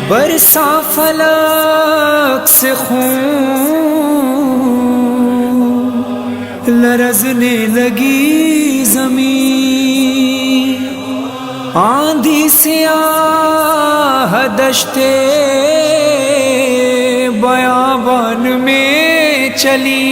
برسا فلک سے خون، لرزنے لگی زمین، آندھی سیاہ دشتے بیابان میں چلی،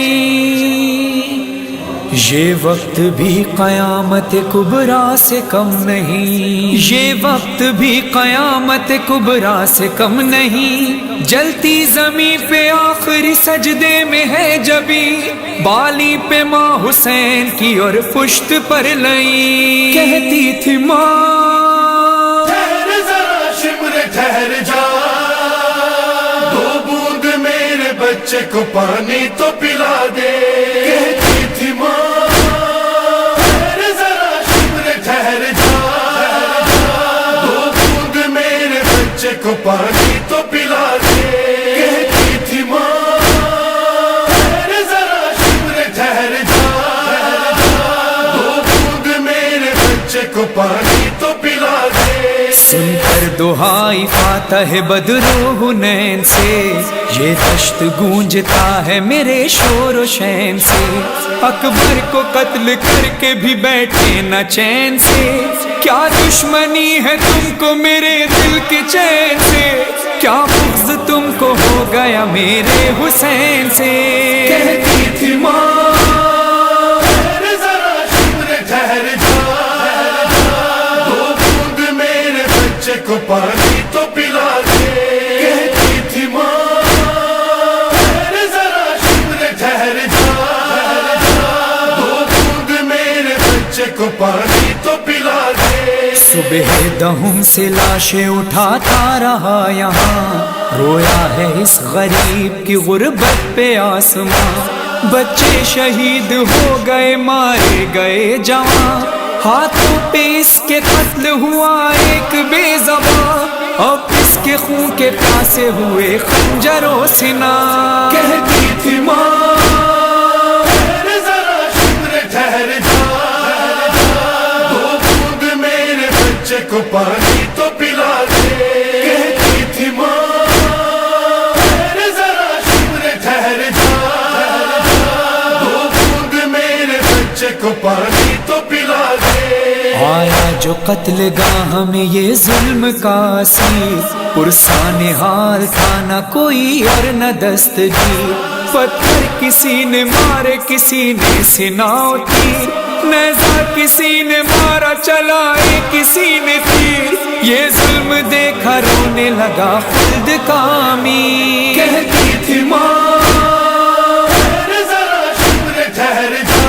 یہ وقت بھی قیامت کبریٰ سے کم نہیں، یہ وقت بھی قیامت کبریٰ سے کم نہیں، جلتی زمین پہ آخری سجدے میں ہے جبی، بالی پہ ماں حسین کی اور پشت پر لئی، کہتی تھی ماں ٹھہر ذرا شمر ٹھہر جا، دو بوند میرے بچے کو پانی تو پلا دے، کہتی تھی ماں ٹھہر ذرا شمر ٹھہر جا، دو بوند میرے بچے کو پانی تو پلا دے، کہتی تھی ماں ٹھہر ذرا شمر ٹھہر جا، دو بوند میرے بچے کو پانی تو پلا دے۔ سن کر دہائی فاتح بدر و حنین سے، یہ دشت گونجتا ہے میرے شور و شین سے، اکبر کو قتل کر کے بھی بیٹھے نہ چین سے، کیا دشمنی ہے تم کو میرے دل کے چین سے، کیا بغض تم کو ہو گیا میرے حسین سے، کہتی تھی ماں ٹھہر ذرا شمر ٹھہر جا، دو بوند میرے بچے کو پانی تو پلا دے، کہتی تھی ماں ٹھہر ذرا شمر ٹھہر جا، دو بوند میرے بچے کو پانی تو پلا دے۔ صبح دہم سے لاشیں اٹھاتا رہا یہاں، رویا ہے اس غریب کی غربت پہ آسماں، بچے شہید ہو گئے مارے گئے جوان، ہاتھوں پہ اس کے قتل ہوا ایک بے زبان، اب اس کے خون کے پیاسے ہوئے خنجر و سنا، کہتی تھی ماں ٹھہر ذرا شمر ٹھہر جا، دو بوند میرے بچے کو پانی تو پلا دے، کہتی تھی ماں ٹھہر ذرا شمر ٹھہر جا، دو بوند میرے بچے کو پانی تو پلا دے۔ آیا جو قتل گاہ میں یہ ظلم کا اسیر، پرسان حال تھا نہ کوئی اور نہ دستگیر، پتھر کسی نے مارے کسی نے سناؤ تیر، نیزہ کسی نے مارا چلائے کسی نے تیر، یہ ظلم دیکھا رونے لگا خلد کا امیر، کہتی تھی ماں ٹھہر ذرا شمر ٹھہر جا،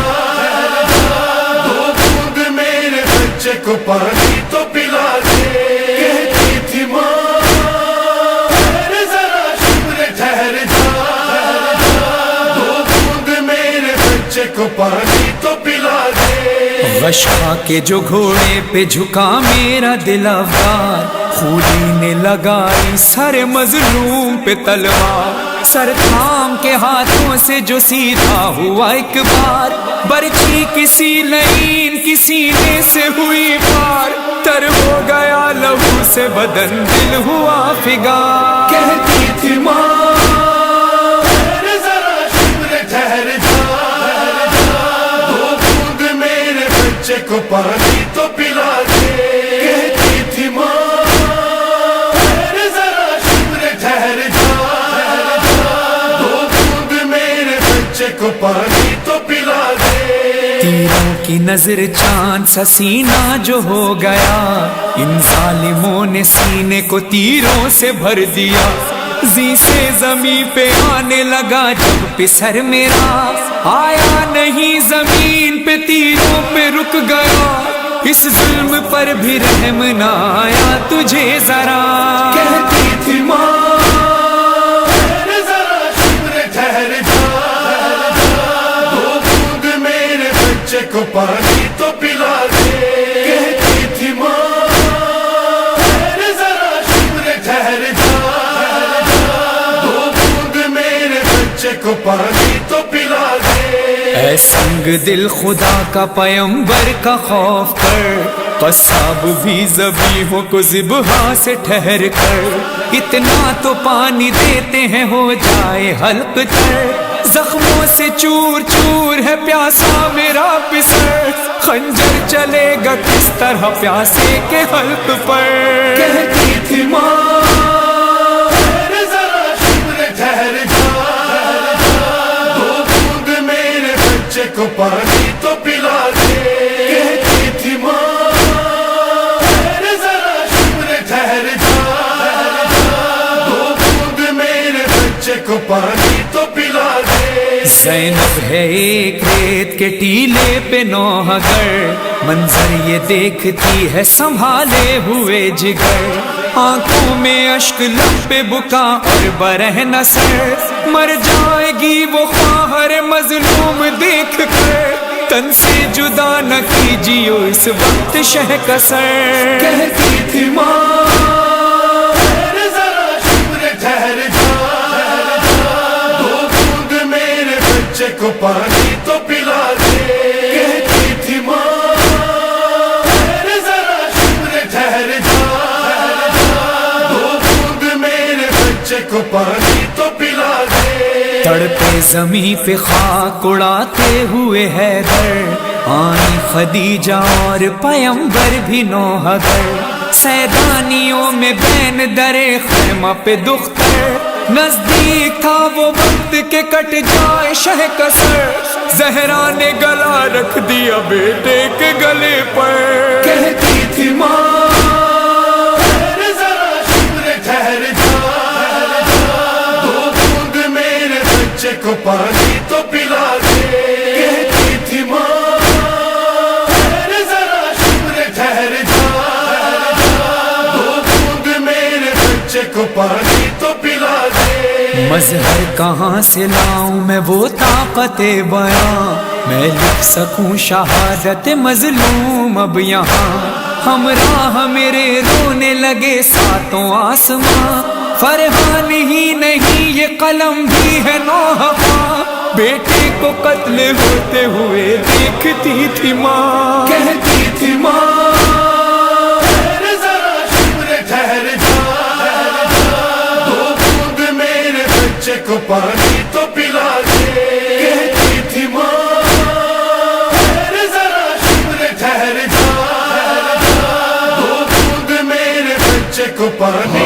دو بوند میرے بچے کو پانی تو پلا دے، کہتی تھی ماں ٹھہر ذرا شمر ٹھہر جا، دو بوند میرے بچے کو پانی تو پلا دے۔ غش کھا کے جو گھوڑے پہ جھکا میرا دل افگار، خولی نے لگائی سر مظلوم پہ تلوار، سر تھام کے ہاتھوں سے جو سیدھا ہوا ایک بار، برچھی کسی لعین کی سینے سے ہوئی پار، تر ہو گیا لہو سے بدن دل ہوا فگار، کہتی تھی ماں ٹھہر ذرا شمر ٹھہر جا، دو بوند میرے بچے کو پانی تو پلا دے، کہتی تھی ماں ٹھہر ذرا شمر ٹھہر جا، دو بوند میرے بچے کو پانی تو پلا دے۔ تیروں کی نظر چاند سا سینہ جو ہو گیا، ان ظالموں نے سینے کو تیروں سے بھر دیا، زی سے زمین پہ آنے لگا جب پسر میرا، آیا نہیں زمین پہ تیروں پہ رک گیا، اس ظلم پر بھی رحم نہ آیا تجھے ذرا، کہتی تھی ماں ٹھہر ذرا شمر ٹھہر جا، دو بوند میرے بچے کو پانی تو پلا دے، کہتی تھی ماں ٹھہر ذرا شمر ٹھہر جا، دو بوند میرے بچے کو پانی تو پلا دے۔ اے سنگ دل خدا کا پیمبر کا خوف کر، قصاب بھی ذبیحوں کو ذبح سے ٹھہر کر، اتنا تو پانی دیتے ہیں ہو جائے حلق تر، زخموں سے چور چور ہے پیاسا میرا پسر، خنجر چلے گا کس طرح پیاسے کے حلق پر۔ کہتی تھی ماں ذرا شکر ٹھہر جا، دو بوند میرے بچے کو پانی تو پلا دے۔ کہتی تھی ماں ذرا شکر ٹھہر جا، دو بوند میرے بچے کو پانی تو پلا دے۔ زینب ہے ایک ریت کے ٹیلے پہ نوحہ گر، منظر یہ دیکھتی ہے سنبھالے ہوئے جگر، آنکھوں میں اشک لب پہ بکا اور برہنہ سر، مر جائے گی وہ خواہر مظلوم دیکھ کر، تن سے جدا نہ کیجیو اس وقت شہ کا سر۔ کہتی تھی ماں ذرا شکر ٹھہر جا، دو بوند میرے بچے کو پانی تو پلا دے۔ کہتی تھی ماں ذرا شکر ٹھہر جا، دو بوند میرے بچے کو پانی تو پلا دے۔ تڑپے زمیں پہ خاک اڑاتے ہوئے حیدر، آئی خدیجہ اور پیمبر بھی نوحہ گر، سیدانیوں میں بین درے خیمہ پہ دختر، نزدیک تھا وہ وقت کہ کٹ جائے شہ کا سر، زہرا نے گلا رکھ دیا بیٹے کے گلے پر۔ کہتی تھی ماں ذرا شکر ٹھہر جا، دو بوند میرے بچے کو پانی تو پلا دے۔ کہتی تھی ماں ذرا شکر ٹھہر جا، دو بوند میرے بچے کو پانی تو پلا دے۔ مظہر کہاں سے لاؤں میں وہ طاقت بیاں، میں لکھ سکوں شہادت مظلوم اب یہاں، ہمراہ میرے رونے لگے ساتوں آسماں، فرحان ہی نہیں یہ قلم بھی ہے نوحہ خواں، بیٹے کو قتل ہوتے ہوئے دیکھتی تھی ماں۔ کہتی تھی ماں ذرا شکر ٹھہر جا، دو بوند میرے بچے کو پانی تو پلا دے۔ کہتی تھی ماں ذرا شکر ٹھہر جا، دو بوند میرے بچے کو پانی